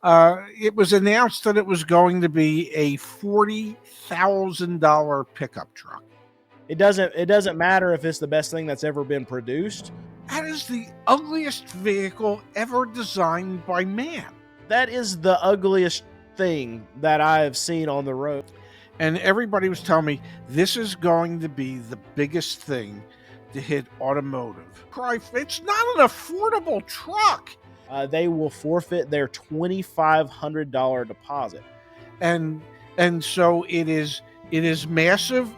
It was announced that it was going to be a $40,000 pickup truck. It doesn't matter if it's the best thing that's ever been produced. That is the ugliest vehicle ever designed by man. That is the ugliest thing that I have seen on the road. And everybody was telling me this is going to be the biggest thing to hit automotive. It's not an affordable truck. They will forfeit their $2,500 deposit. And so it is massive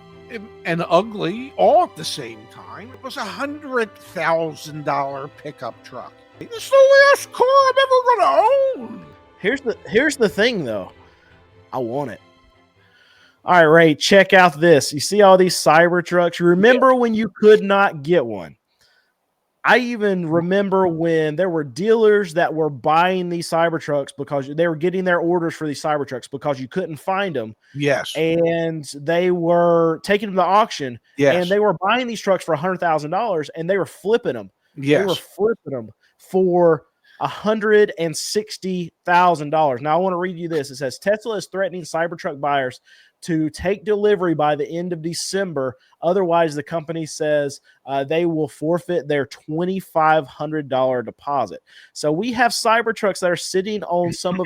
and ugly all at the same time. It was $100,000 pickup truck. It's the last car I'm ever gonna own. Here's the thing though. I want it. All right, Ray, check out this. You see all these Cybertrucks? Remember when you could not get one? I even remember when there were dealers that were buying these Cybertrucks because they were getting their orders for these Cybertrucks because you couldn't find them. Yes. And they were taking them to auction. Yes. And they were buying these trucks for $100,000 and they were flipping them. Yes. They were flipping them for $160,000. Now, I want to read you this. It says, Tesla is threatening Cybertruck buyers to take delivery by the end of December. Otherwise, the company says they will forfeit their $2,500 deposit. So we have Cybertrucks that are sitting on some of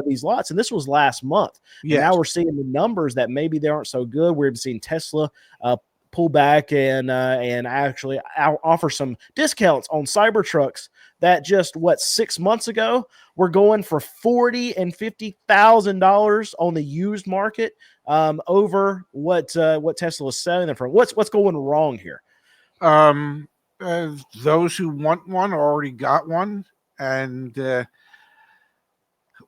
these lots, and this was last month. Yes. And now we're seeing the numbers that maybe they aren't so good. We're seeing Tesla pull back and actually offer some discounts on Cybertrucks that just 6 months ago were going for $40,000 and $50,000 on the used market over what Tesla is selling them for. What's going wrong here? Those who want one already got one, and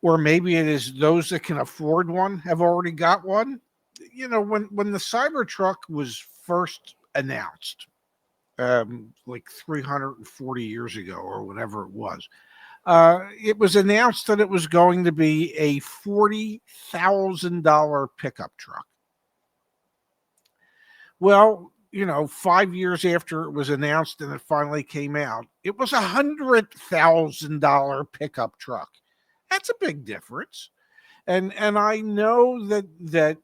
or maybe it is those that can afford one have already got one. You know, when the Cybertruck was first announced, like 340 years ago or whatever it was announced that it was going to be a $40,000 pickup truck. Well, 5 years after it was announced and it finally came out, it was $100,000 pickup truck. That's a big difference. And I know that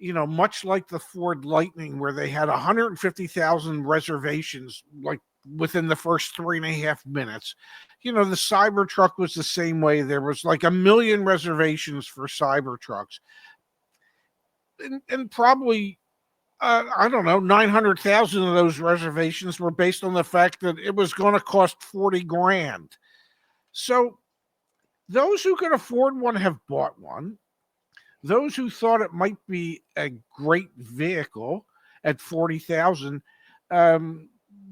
much like the Ford Lightning, where they had 150,000 reservations, like within the first 3.5 minutes, the Cybertruck was the same way. There was like 1 million reservations for Cybertrucks, and probably, I don't know, 900,000 of those reservations were based on the fact that it was going to cost $40,000. So those who could afford one have bought one. Those who thought it might be a great vehicle at $40,000,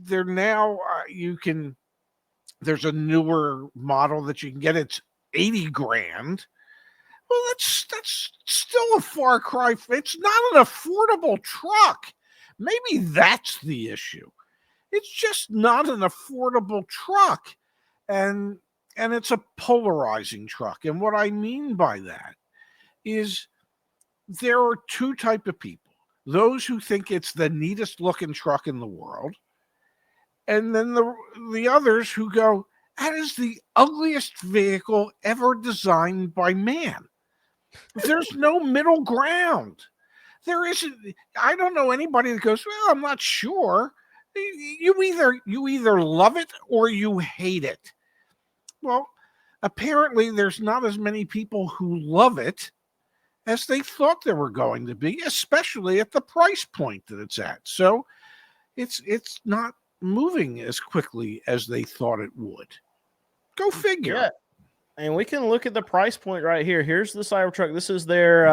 they're now there's a newer model that you can get. It's $80,000. Well, that's still a far cry. It's not an affordable truck. Maybe that's the issue. It's just not an affordable truck, and it's a polarizing truck. And what I mean by that is there are two types of people: those who think it's the neatest looking truck in the world, and then the others who go, that is the ugliest vehicle ever designed by man. There's no middle ground. There isn't. I don't know anybody that goes, well, I'm not sure. You either love it or you hate it. Well, apparently there's not as many people who love it as they thought there were going to be, especially at the price point that it's at. So it's not moving as quickly as they thought it would. Go figure. Yeah. And we can look at the price point right here. Here's the Cybertruck. This is their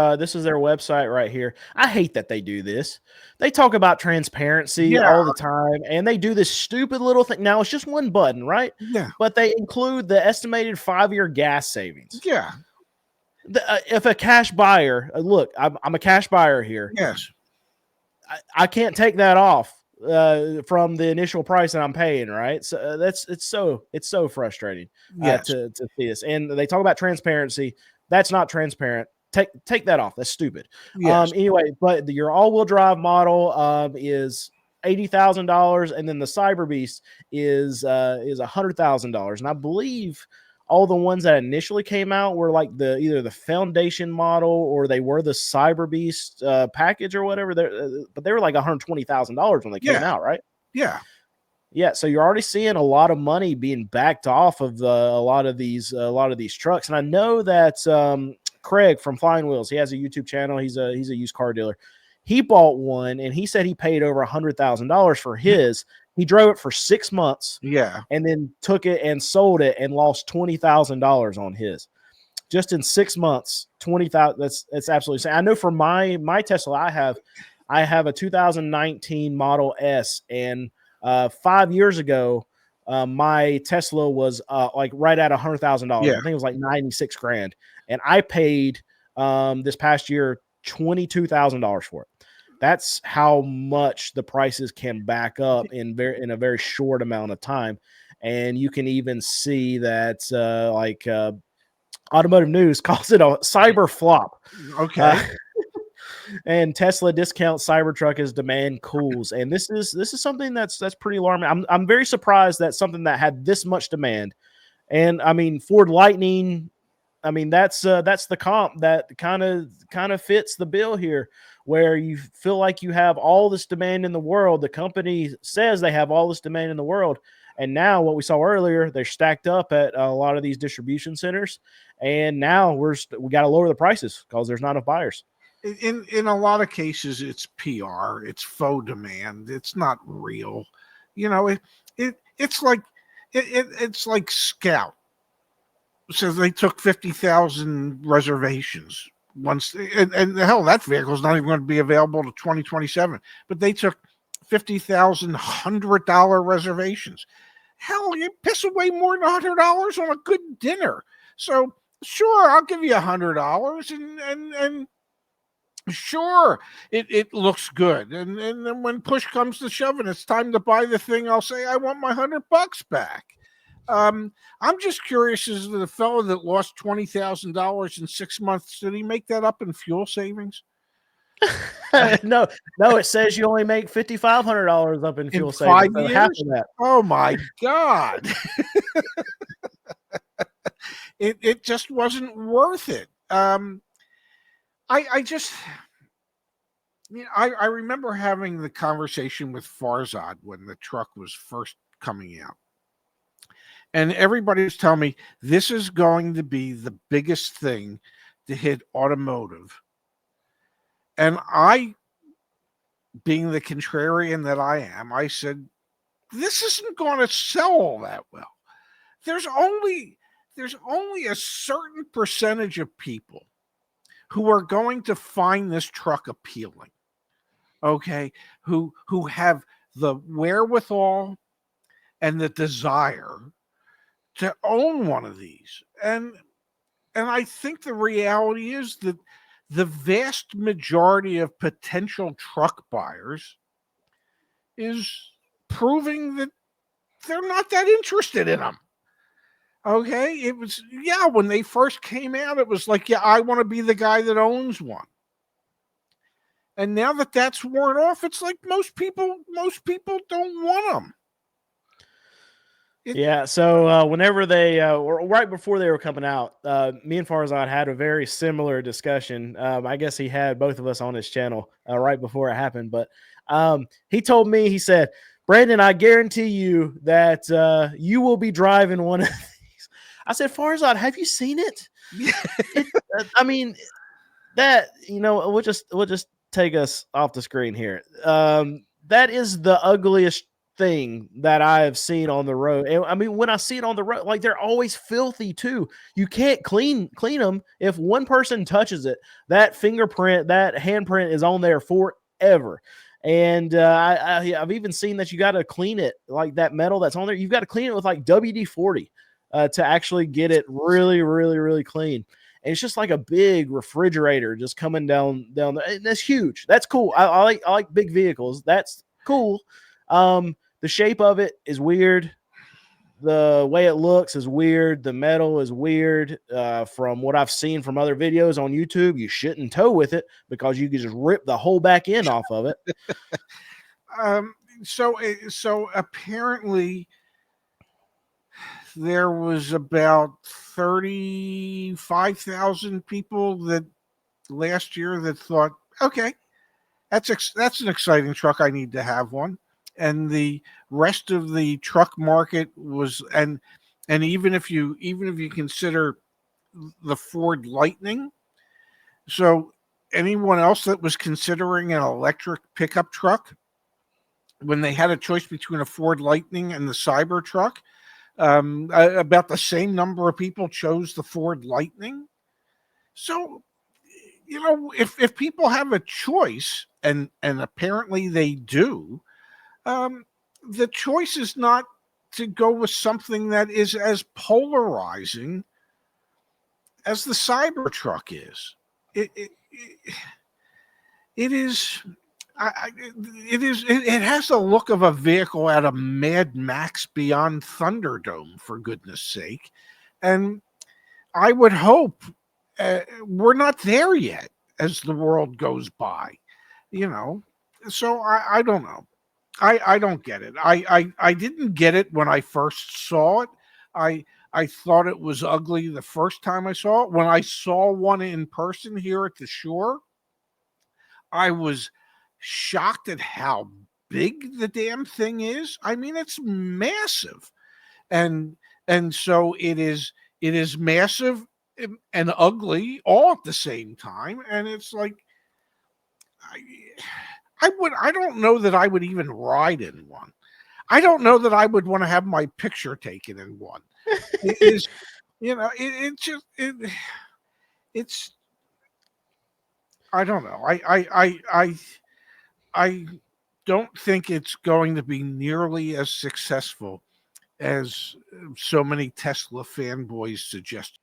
website right here. I hate that they do this. They talk about transparency all the time, and they do this stupid little thing. Now, it's just one button, right? Yeah. But they include the estimated 5-year gas savings. Yeah. If a cash buyer, look, I'm a cash buyer here. Yes. I can't take that off from the initial price that I'm paying, right? So it's so frustrating to see this. And they talk about transparency. That's not transparent. Take that off. That's stupid. Yes. Anyway, but your all-wheel drive model is $80,000, and then the Cyber Beast is $100,000. And I believe all the ones that initially came out were like either the foundation model or they were the Cyber Beast package or whatever. But they were like $120,000 when they came out, right? Yeah. Yeah, so you're already seeing a lot of money being backed off of a lot of these trucks, and I know that Craig from Flying Wheels, he has a YouTube channel. He's a used car dealer. He bought one, and he said he paid over $100,000 for his. He drove it for 6 months, Yeah. and then took it and sold it and lost $20,000 on his. Just in 6 months, 20,000. That's absolutely insane. I know for my Tesla, I have a 2019 Model S, and 5 years ago, my Tesla was like right at $100,000. Yeah. I think it was like 96 grand, and I paid this past year $22,000 for it. That's how much the prices can back up in a very short amount of time, and you can even see that Automotive News calls it a cyber flop. Okay. And Tesla discounts Cybertruck as demand cools, and this is something that's pretty alarming. I'm very surprised that something that had this much demand, and I mean Ford Lightning, I mean that's the comp that kind of fits the bill here, where you feel like you have all this demand in the world. The company says they have all this demand in the world, and now what we saw earlier, they're stacked up at a lot of these distribution centers, and now we got to lower the prices because there's not enough buyers. In a lot of cases, it's PR, it's faux demand, it's not real. You know, it's like it's like Scout. So they took 50,000 reservations once, and hell, that vehicle is not even going to be available to 2027. But they took 50,000 $100 reservations. Hell, you piss away more than $100 on a good dinner. So sure, I'll give you $100, and sure, it looks good, and then when push comes to shove and it's time to buy the thing, I'll say I want my $100 back. I'm just curious, as the fellow that lost $20,000 in 6 months, did he make that up in fuel savings? No, it says you only make $5,500 up in fuel savings. 5 So years? half of that. Oh my God. It just wasn't worth it. I just, I remember having the conversation with Farzad when the truck was first coming out. And everybody was telling me this is going to be the biggest thing to hit automotive. And I, being the contrarian that I am, I said, this isn't going to sell all that well. There's only a certain percentage of people who are going to find this truck appealing. Okay, who have the wherewithal and the desire to own one of these. And I think the reality is that the vast majority of potential truck buyers is proving that they're not that interested in them. Okay, it was, when they first came out, it was like, I want to be the guy that owns one. And now that that's worn off, it's like most people don't want them. Yeah, so whenever they, or right before they were coming out, me and Farzad had a very similar discussion. I guess he had both of us on his channel right before it happened. But he told me, he said, Brandon, I guarantee you that you will be driving one of these. I said, Farzad, have you seen it? I mean, that, we'll just take us off the screen here. That is the ugliest thing that I have seen on the road. And I mean, when I see it on the road, like, they're always filthy too. You can't clean them. If one person touches it, that fingerprint, that handprint is on there forever. And I've even seen that you got to clean it, like that metal that's on there. You've got to clean it with like WD-40 to actually get it really, really, really clean. And it's just like a big refrigerator just coming down there. That's huge. That's cool. I like big vehicles. That's cool. The shape of it is weird. The way it looks is weird. The metal is weird. From what I've seen from other videos on YouTube, you shouldn't tow with it because you can just rip the whole back end off of it. So apparently there was about 35,000 people that last year that thought, okay, that's an exciting truck. I need to have one. And the rest of the truck market was, and even if you consider the Ford Lightning, so anyone else that was considering an electric pickup truck, when they had a choice between a Ford Lightning and the Cybertruck, about the same number of people chose the Ford Lightning. So, if people have a choice, and apparently they do, the choice is not to go with something that is as polarizing as the Cybertruck is. It is. It has the look of a vehicle out of Mad Max Beyond Thunderdome, for goodness sake. And I would hope we're not there yet as the world goes by, So I don't know. I don't get it. I didn't get it when I first saw it. I thought it was ugly the first time I saw it. When I saw one in person here at the shore, I was shocked at how big the damn thing is. I mean, it's massive. And so it is massive and ugly all at the same time. And it's like, I don't know that I would even ride in one. I don't know that I would want to have my picture taken in one. It is, it's I don't know. I don't think it's going to be nearly as successful as so many Tesla fanboys suggest.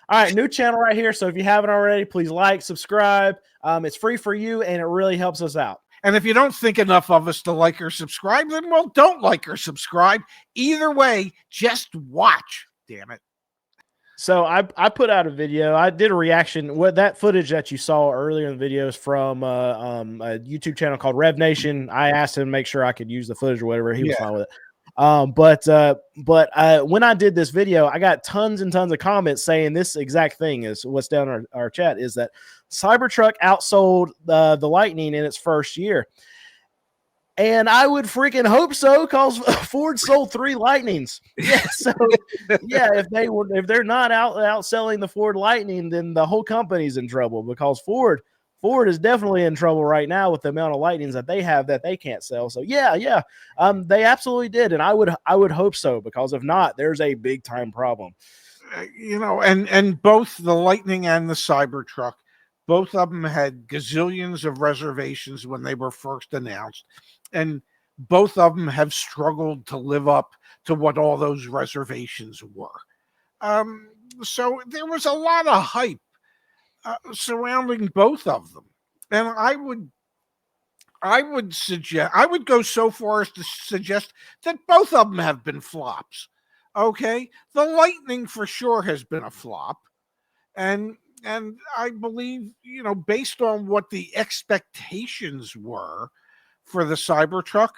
All right, new channel right here. So if you haven't already, please like, subscribe. It's free for you, and it really helps us out. And if you don't think enough of us to like or subscribe, then, well, don't like or subscribe. Either way, just watch. Damn it. So I put out a video. I did a reaction. What that footage that you saw earlier in the video is from a YouTube channel called Rev Nation. I asked him to make sure I could use the footage or whatever. He was fine with it. But when I did this video, I got tons and tons of comments saying this exact thing is what's down in our chat, is that Cybertruck outsold the Lightning in its first year. And I would freaking hope so, because Ford sold 3 Lightnings. Yeah, so yeah, if they're not outselling the Ford Lightning, then the whole company's in trouble, because Ford is definitely in trouble right now with the amount of Lightnings that they have that they can't sell. So yeah, they absolutely did, and I would hope so, because if not, there's a big time problem. And both the Lightning and the Cybertruck, both of them had gazillions of reservations when they were first announced. And both of them have struggled to live up to what all those reservations were. So there was a lot of hype surrounding both of them. And I would go so far as to suggest that both of them have been flops. Okay? The Lightning for sure has been a flop. And I believe, based on what the expectations were for the Cybertruck,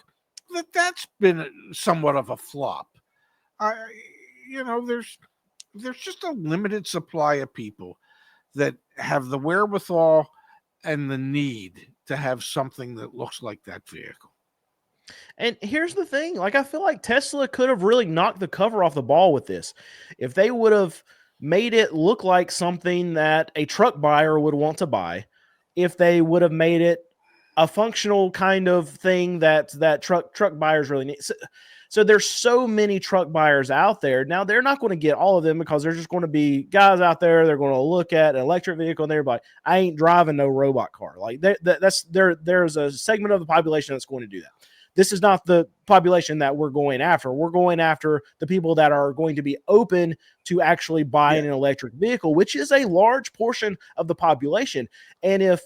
that's been somewhat of a flop. There's just a limited supply of people that have the wherewithal and the need to have something that looks like that vehicle. And here's the thing, like, I feel like Tesla could have really knocked the cover off the ball with this. If they would have made it look like something that a truck buyer would want to buy, if they would have made it a functional kind of thing that truck buyers really need. So there's so many truck buyers out there. Now, they're not going to get all of them, because there's just going to be guys out there. They're going to look at an electric vehicle and they're like, I ain't driving no robot car. Like there's a segment of the population that's going to do that. This is not the population that we're going after. We're going after the people that are going to be open to actually buying an electric vehicle, which is a large portion of the population. And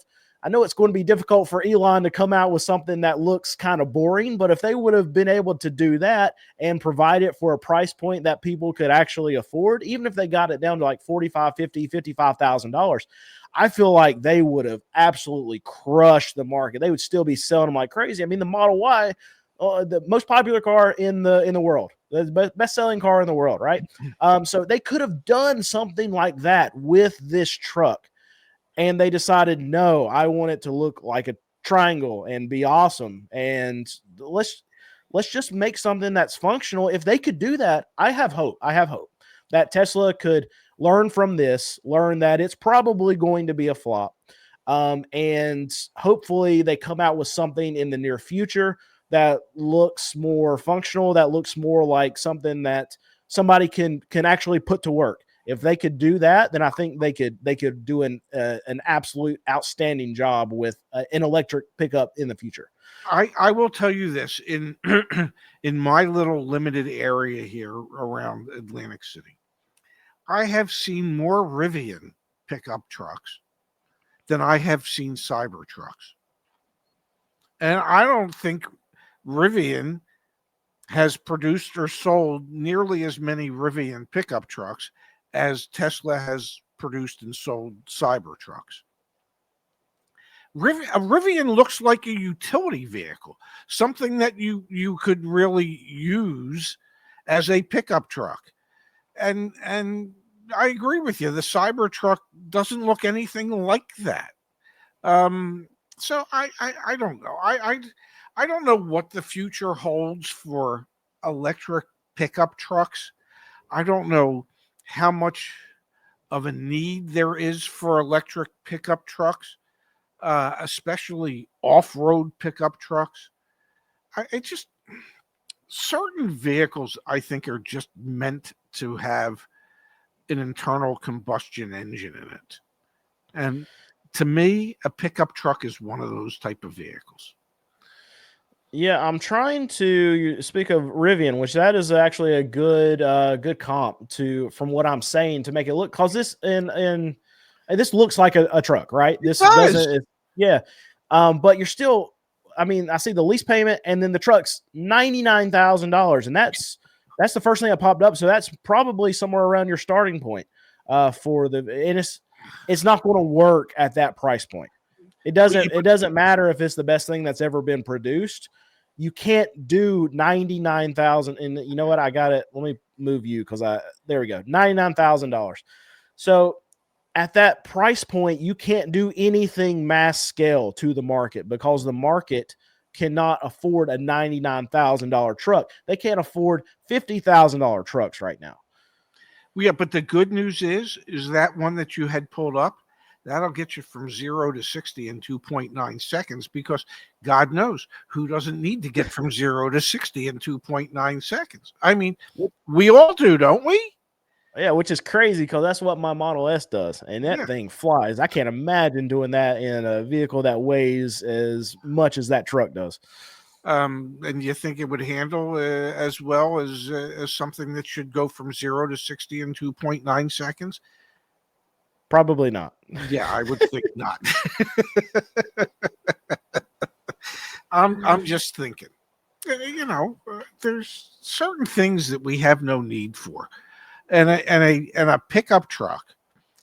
I know it's going to be difficult for Elon to come out with something that looks kind of boring, but if they would have been able to do that and provide it for a price point that people could actually afford, even if they got it down to like $45,000, $50,000, $55,000, I feel like they would have absolutely crushed the market. They would still be selling them like crazy. I mean, the Model Y, the most popular car in the world, the best-selling car in the world, right? So they could have done something like that with this truck, and they decided, no, I want it to look like a triangle and be awesome, and let's just make something that's functional. If they could do that, I have hope. I have hope that Tesla could learn from this, learn that it's probably going to be a flop, and hopefully they come out with something in the near future that looks more functional, that looks more like something that somebody can actually put to work. If they could do that, then I think they could do an absolute outstanding job with an electric pickup in the future. I will tell you this, in in my little limited area here around Atlantic City, I have seen more Rivian pickup trucks than I have seen Cybertrucks. And I don't think Rivian has produced or sold nearly as many Rivian pickup trucks as Tesla has produced and sold Cybertrucks. A Rivian looks like a utility vehicle, something that you could really use as a pickup truck. And I agree with you. The Cybertruck doesn't look anything like that. So I don't know. I don't know what the future holds for electric pickup trucks. I don't know how much of a need there is for electric pickup trucks, especially off-road pickup trucks. It just certain vehicles I think are just meant to have an internal combustion engine in it, and to me, a pickup truck is one of those type of vehicles. Yeah, I'm trying to speak of Rivian, which that is actually a good comp to from what I'm saying to make it look, because this and this looks like a truck, right? It This does. doesn't, yeah. But you're still, I mean, I see the lease payment and then the truck's $99,000, and that's the first thing that popped up. So that's probably somewhere around your starting point for the, and it's not going to work at that price point. It doesn't matter if it's the best thing that's ever been produced. You can't do 99,000. And you know what? I got it. Let me move you because there we go. $99,000. So at that price point, you can't do anything mass scale to the market because the market cannot afford a $99,000 truck. They can't afford $50,000 trucks right now. Yeah, but the good news is that one that you had pulled up, that'll get you from 0 to 60 in 2.9 seconds, because God knows who doesn't need to get from 0 to 60 in 2.9 seconds. I mean, we all do, don't we? Yeah, which is crazy because that's what my Model S does, and that thing flies. I can't imagine doing that in a vehicle that weighs as much as that truck does. And you think it would handle as well as something that should go from 0 to 60 in 2.9 seconds? Probably not. Yeah, I would think not. I'm just thinking, there's certain things that we have no need for, and a pickup truck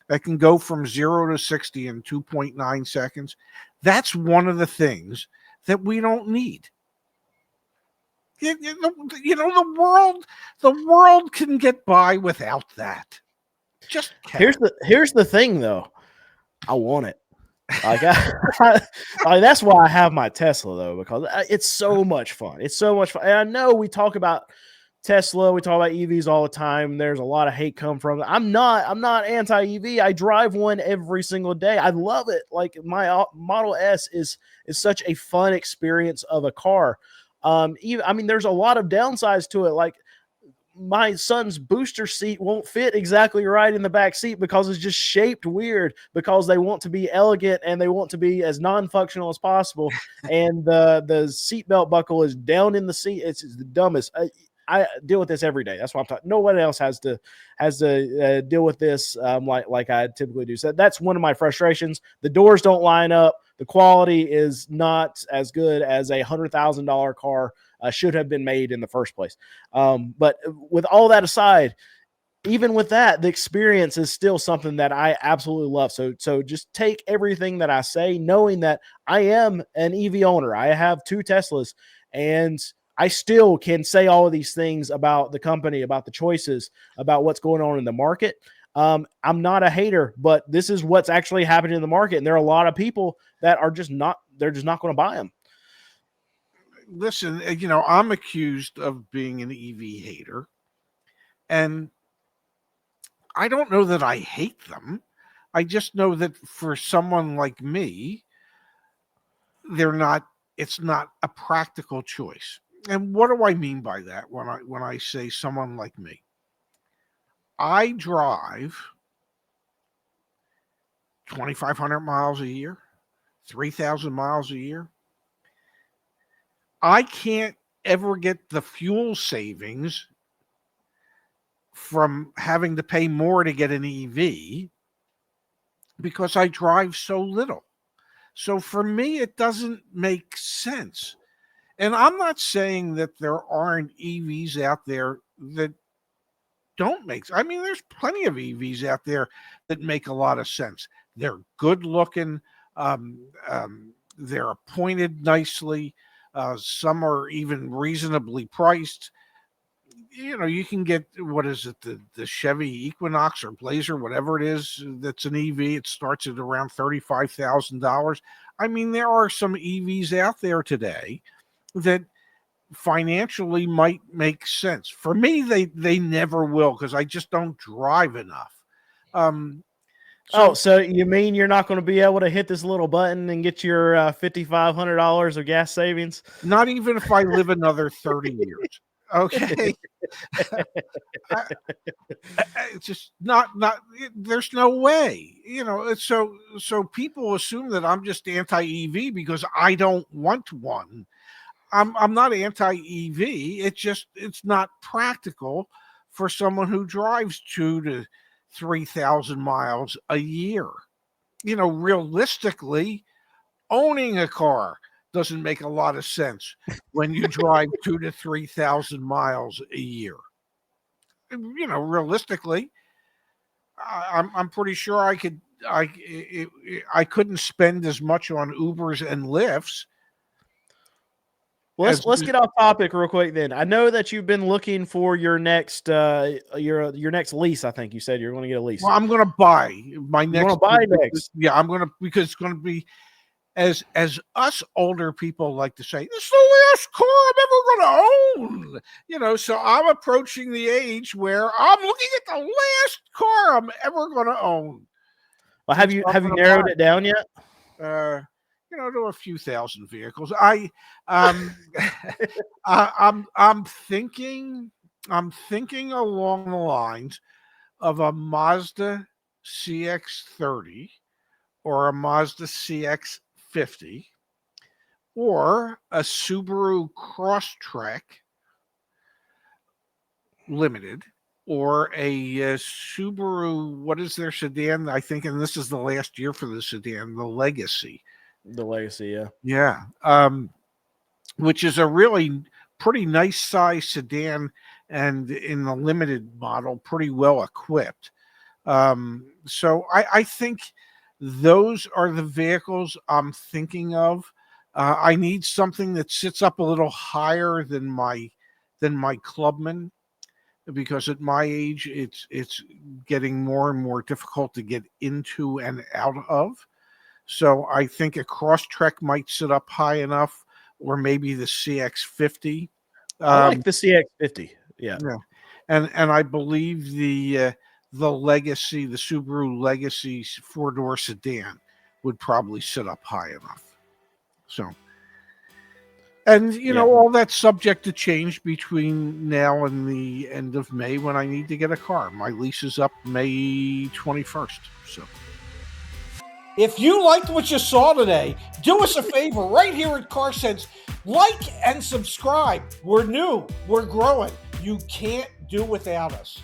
that can go from 0 to 60 in 2.9 seconds. That's one of the things that we don't need. The world can get by without that. Just can. Here's the thing though. I want it. Like, that's why I have my Tesla though, because it's so much fun. It's so much fun. And I know we talk about Tesla, we talk about EVs all the time. There's a lot of hate come from it. I'm not anti-EV. I drive one every single day. I love it. Like, my Model S is such a fun experience of a car. I mean, there's a lot of downsides to it. Like, my son's booster seat won't fit exactly right in the back seat because it's just shaped weird, because they want to be elegant and they want to be as non-functional as possible. And the seatbelt buckle is down in the seat. It's the dumbest. I deal with this every day. That's why I'm talking. No one else has to deal with this like I typically do. So that's one of my frustrations. The doors don't line up. The quality is not as good as a $100,000 car should have been made in the first place. But with all that aside, even with that, the experience is still something that I absolutely love. So just take everything that I say, knowing that I am an EV owner. I have 2 Teslas, and I still can say all of these things about the company, about the choices, about what's going on in the market. I'm not a hater, but this is what's actually happening in the market. And there are a lot of people that are just not, they're just not going to buy them. Listen, I'm accused of being an EV hater, and I don't know that I hate them. I just know that for someone like me, it's not a practical choice. And what do I mean by that when I say someone like me? I drive 2,500 miles a year, 3,000 miles a year. I can't ever get the fuel savings from having to pay more to get an EV because I drive so little. So for me, it doesn't make sense. And I'm not saying that there aren't EVs out there that don't make sense. I mean, there's plenty of EVs out there that make a lot of sense. They're good looking. They're appointed nicely. Some are even reasonably priced. You can get, what is it, the Chevy Equinox or Blazer, whatever it is, that's an EV. It starts at around $35,000. I mean, there are some EVs out there today that financially might make sense. For me, they never will, because I just don't drive enough. So you mean you're not going to be able to hit this little button and get your $5,500 of gas savings? Not even if I live another 30 years. Okay. It's just not, there's no way, so people assume that I'm just anti-EV because I don't want one. I'm not anti-EV. It's not practical for someone who drives 2,000 to 3,000 miles a year. Realistically, owning a car doesn't make a lot of sense when you drive 2,000 to 3,000 miles a year. Realistically, I'm pretty sure I couldn't spend as much on Ubers and Lyfts. Well, let's get off topic real quick then. I know that you've been looking for your next your next lease. I think you said you're going to get a lease. Well, I'm going to buy my next. You want to buy next? Yeah, I'm going to, because it's going to be, as us older people like to say, this is the last car I'm ever going to own. So I'm approaching the age where I'm looking at the last car I'm ever going to own. Well, have you narrowed it down yet? To a few thousand vehicles. I'm thinking along the lines of a Mazda CX-30 or a Mazda CX-50 or a Subaru Crosstrek Limited or a Subaru, what is their sedan? I think, and this is the last year for the sedan, the Legacy. The Legacy, yeah. Yeah. Which is a really pretty nice size sedan, and in the limited model, pretty well equipped. So I think those are the vehicles I'm thinking of. I need something that sits up a little higher than my Clubman, because at my age, it's getting more and more difficult to get into and out of. So I think a Crosstrek might sit up high enough, or maybe the CX-50. I like the CX-50. Yeah. And I believe the Legacy, the Subaru Legacy 4-door sedan would probably sit up high enough. So, and all that's subject to change between now and the end of May, when I need to get a car. My lease is up May 21st. So, if you liked what you saw today, do us a favor right here at Car Sense. Like and subscribe. We're new. We're growing. You can't do without us.